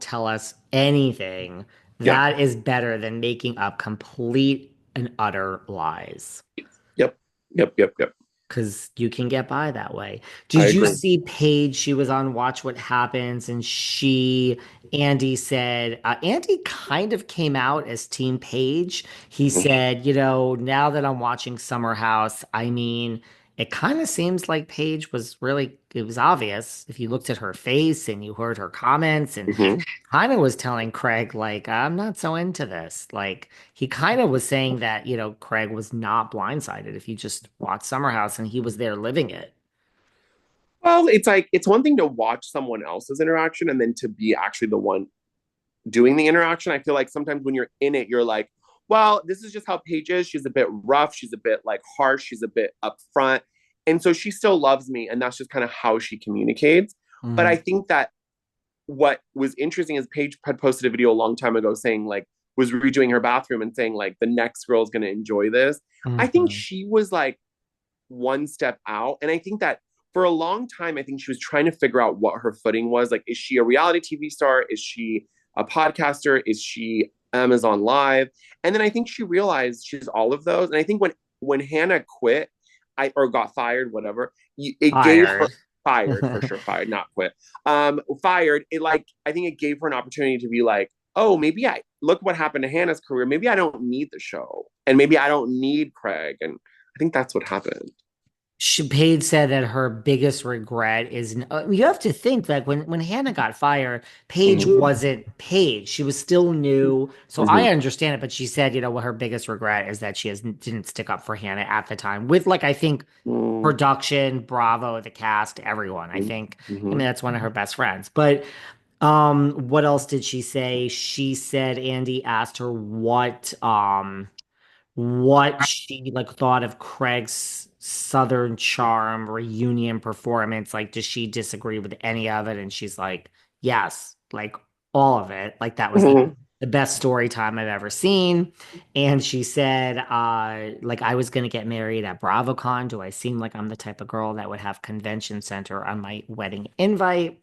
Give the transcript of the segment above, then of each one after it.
tell us anything, Yeah. that is better than making up complete and utter lies. Yep. Yep. Yep. Yep. Because you can get by that way. I Did you agree. see Paige? She was on Watch What Happens, and Andy said, Andy kind of came out as Team Paige. He Mhm. said, now that I'm watching Summer House, I mean, it kind of seems like Paige was really, it was obvious if you looked at her face and you heard her comments, and Mhm. kind of was telling Craig, like, I'm not so into this. Like, he kind of was saying that, Craig was not blindsided if you just watched Summer House and he was there living it. Well, it's like it's one thing to watch someone else's interaction and then to be actually the one doing the interaction. I feel like sometimes when you're in it, you're like, well, this is just how Paige is. She's a bit rough. She's a bit like harsh. She's a bit upfront. And so she still loves me. And that's just kind of how she communicates. But I Mhm. think that what was interesting is Paige had posted a video a long time ago saying, like, was redoing her bathroom and saying, like, the next girl is going to enjoy this. I think Mhm. she was like one step out. And I think that for a long time, I think she was trying to figure out what her footing was. Like, is she a reality TV star? Is she a podcaster? Is she Amazon Live? And then I think she realized she's all of those. And I think when Hannah quit, or got fired, whatever, it gave her Fired. fired for sure, fired, not quit. Fired. It like I think it gave her an opportunity to be like, oh, maybe I look what happened to Hannah's career. Maybe I don't need the show, and maybe I don't need Craig. And I think that's what happened. Paige said that her biggest regret is you have to think like when Hannah got fired, Paige Mm-hmm. wasn't Paige. She was still new. So Mm-hmm. I understand it, but she said, what her biggest regret is that she didn't stick up for Hannah at the time with like I think production, Bravo, the cast, everyone. I think I Mm-hmm. mean that's one of her best friends. But what else did she say? She said Andy asked her what she like thought of Craig's Southern Charm reunion performance. Like, does she disagree with any of it? And she's like, yes, like all of it. Like that was Mm-hmm. the best story time I've ever seen. And she said, like I was gonna get married at BravoCon. Do I seem like I'm the type of girl that would have convention center on my wedding invite?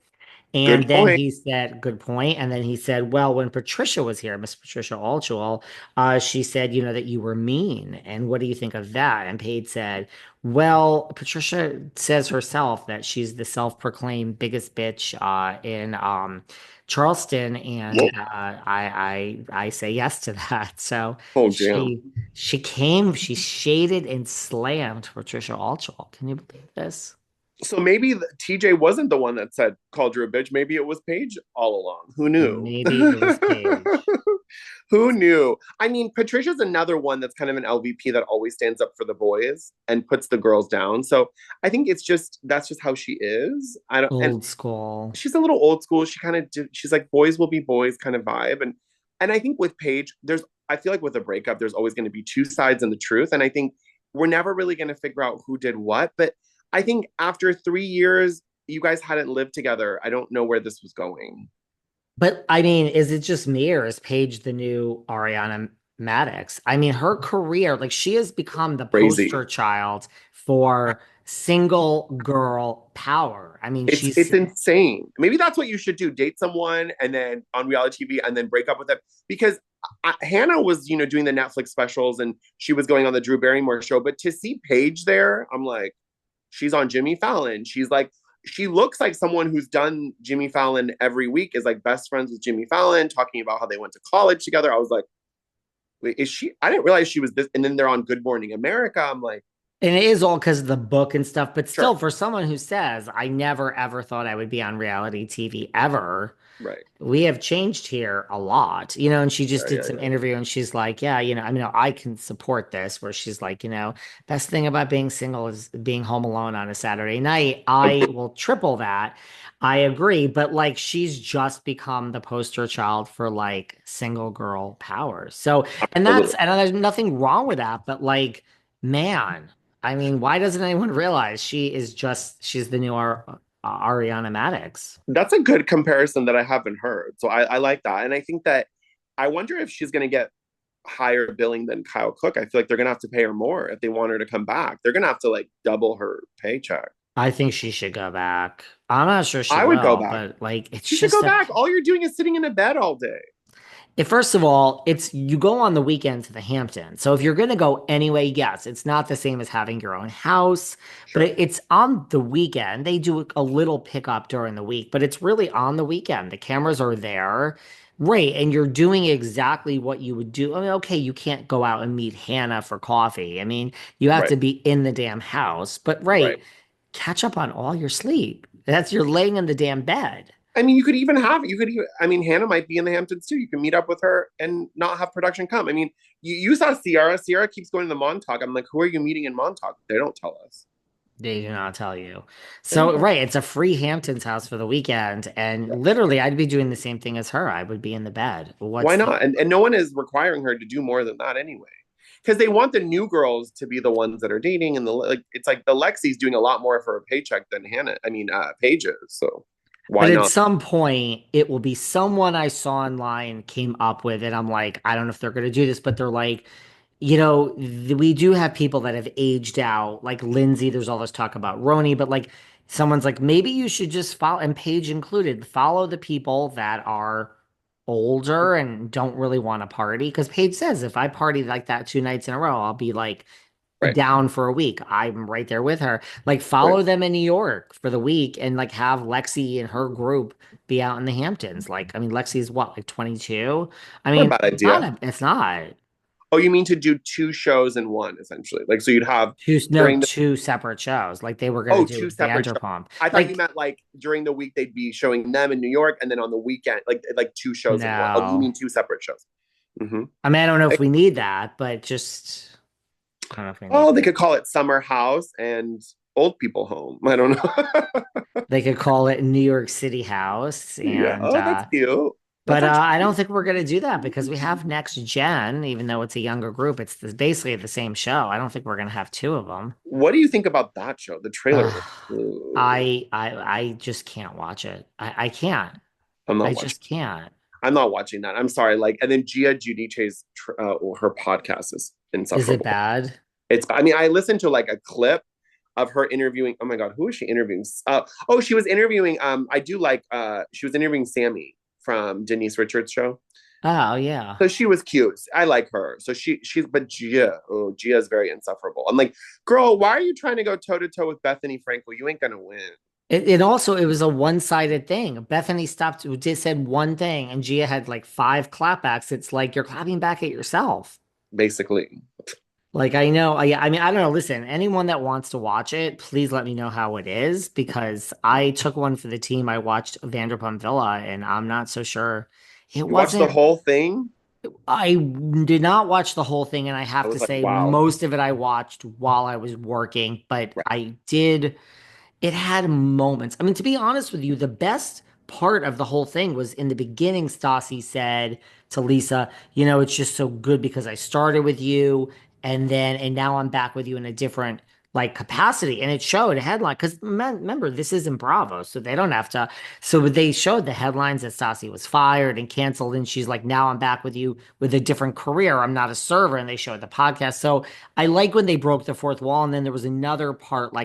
And Good then point. he said, good point. And then he said, well, when Patricia was here, Miss Patricia Altschul, she said, that you were mean. And what do you think of that? And Paige said, well, Patricia says herself that she's the self-proclaimed biggest bitch in Charleston, and Whoa. I say yes to that. So Oh, damn. she shaded and slammed Patricia Altschul. Can you believe this? So maybe TJ wasn't the one that said called her a bitch. Maybe it was Paige all along. Who knew? Maybe it was Paige. Who knew? I mean, Patricia's another one that's kind of an LVP that always stands up for the boys and puts the girls down. So I think it's just that's just how she is. I don't, and Old school. she's a little old school. She kind of she's like boys will be boys kind of vibe. And I think with Paige, I feel like with a breakup, there's always going to be two sides in the truth. And I think we're never really going to figure out who did what. But I think after 3 years, you guys hadn't lived together. I don't know where this was going. But I mean, is it just me or is Paige the new Ariana Madix? I mean, her career, like she has become the Crazy. poster child for single girl power. I mean, It's insane. Maybe that's what you should do: date someone, and then on reality TV, and then break up with them. Because Hannah was, doing the Netflix specials, and she was going on the Drew Barrymore show. But to see Paige there, I'm like, she's on Jimmy Fallon. She's like, she looks like someone who's done Jimmy Fallon every week, is like best friends with Jimmy Fallon, talking about how they went to college together. I was like, wait, is she? I didn't realize she was this. And then they're on Good Morning America. I'm like, and it is all because of the book and stuff, but still, sure, for someone who says, I never ever thought I would be on reality TV ever, right, we have changed here a lot, and she just yeah, did yeah, some yeah. interview and she's like, yeah, I mean, I can support this, where she's like, best thing about being single is being home alone on a Saturday night. I will triple that. I agree, but like she's just become the poster child for like single girl power. So, Absolutely. and there's nothing wrong with that, but like, man, I mean, why doesn't anyone realize she's the new Ariana Madix? That's a good comparison that I haven't heard. So I like that. And I think that I wonder if she's going to get higher billing than Kyle Cook. I feel like they're going to have to pay her more if they want her to come back. They're going to have to like double her paycheck. I think she should go back. I'm not sure she I would go will, back. but like it's She should just go a back. All you're doing is sitting in a bed all day. First of all, it's you go on the weekend to the Hamptons. So if you're going to go anyway, yes, it's not the same as having your own house, but Sure. it's on the weekend. They do a little pickup during the week, but it's really on the weekend. The cameras are there. Right, and you're doing exactly what you would do. I mean, okay, you can't go out and meet Hannah for coffee. I mean, you have Right. to be in the damn house. But Right. right, catch up on all your sleep. That's you're laying in the damn bed. I mean, you could even, I mean, Hannah might be in the Hamptons too. You can meet up with her and not have production come. I mean, you saw Sierra. Sierra keeps going to the Montauk. I'm like, who are you meeting in Montauk? They don't tell us. They do not tell you. They don't So, tell. right, it's a free Hamptons house for the weekend. And literally, I'd be doing the same thing as her. I would be in the bed. Why What's the not? And no one is requiring her to do more than that anyway. Because they want the new girls to be the ones that are dating, and the like. It's like the Lexi's doing a lot more for a paycheck than Hannah. I mean, Paige is. So But why at not? some point, it will be someone I saw online came up with it. I'm like, I don't know if they're going to do this, but they're like, we do have people that have aged out, like Lindsay. There's all this talk about Roni, but like someone's like, maybe you should just follow, and Paige included, follow the people that are older and don't really want to party. Because Paige says, if I party like that 2 nights in a row, I'll be like Right. down for a week. I'm right there with her. Like Right. follow them in New York for the week and like have Lexi and her group be out in the Hamptons. Like, I mean, Lexi is what, like 22? I Not a mean, bad idea. it's not Oh, you mean to do two shows in one, essentially? Like, so you'd have during the two separate shows like they were gonna oh, do two with separate shows. Vanderpump. I thought you Like, meant like during the week they'd be showing them in New York, and then on the weekend, like two shows in one. Oh, you no. mean two separate shows? Mm-hmm. I mean, I don't know if we need that, but just I don't know if we need Oh, they that. could call it summer house and old people home. I don't know. They could call it New York City House Yeah. and Oh, that's cute. That's but actually I don't cute. think we're going to do that because we have Next Gen, even though it's a younger group. Basically the same show. I don't think we're going to have two of them. What do you think about that show? The trailer Ugh, was. Ooh, I just can't watch it. I can't. I'm I not watching. just can't. I'm not watching that. I'm sorry. Like, and then Gia Giudice's her podcast is Is it insufferable. bad? It's. I mean, I listened to like a clip of her interviewing. Oh my god, who was she interviewing? Oh, she was interviewing. I do like. She was interviewing Sammy from Denise Richards' show. Oh yeah. So she was cute. I like her. So she's but Gia. Oh, Gia is very insufferable. I'm like, girl, why are you trying to go toe to toe with Bethany Frankel? You ain't gonna win. It was a one-sided thing. Bethany stopped, just said one thing, and Gia had like five clapbacks. It's like you're clapping back at yourself. Basically, Like I mean, I don't know. Listen, anyone that wants to watch it, please let me know how it is because I took one for the team. I watched Vanderpump Villa, and I'm not so sure. It you watched the wasn't. whole thing. I did not watch the whole thing, and I I have to was like, say wow. most of it I watched while I was working, but Right. I did. It had moments. I mean, to be honest with you, the best part of the whole thing was in the beginning, Stassi said to Lisa, it's just so good because I started with you and now I'm back with you in a different like capacity. And it showed a headline because remember, this isn't Bravo, so they don't have to. So they showed the headlines that Stassi was fired and canceled. And she's like, now I'm back with you with a different career. I'm not a server. And they showed the podcast. So I like when they broke the fourth wall. And then there was another part like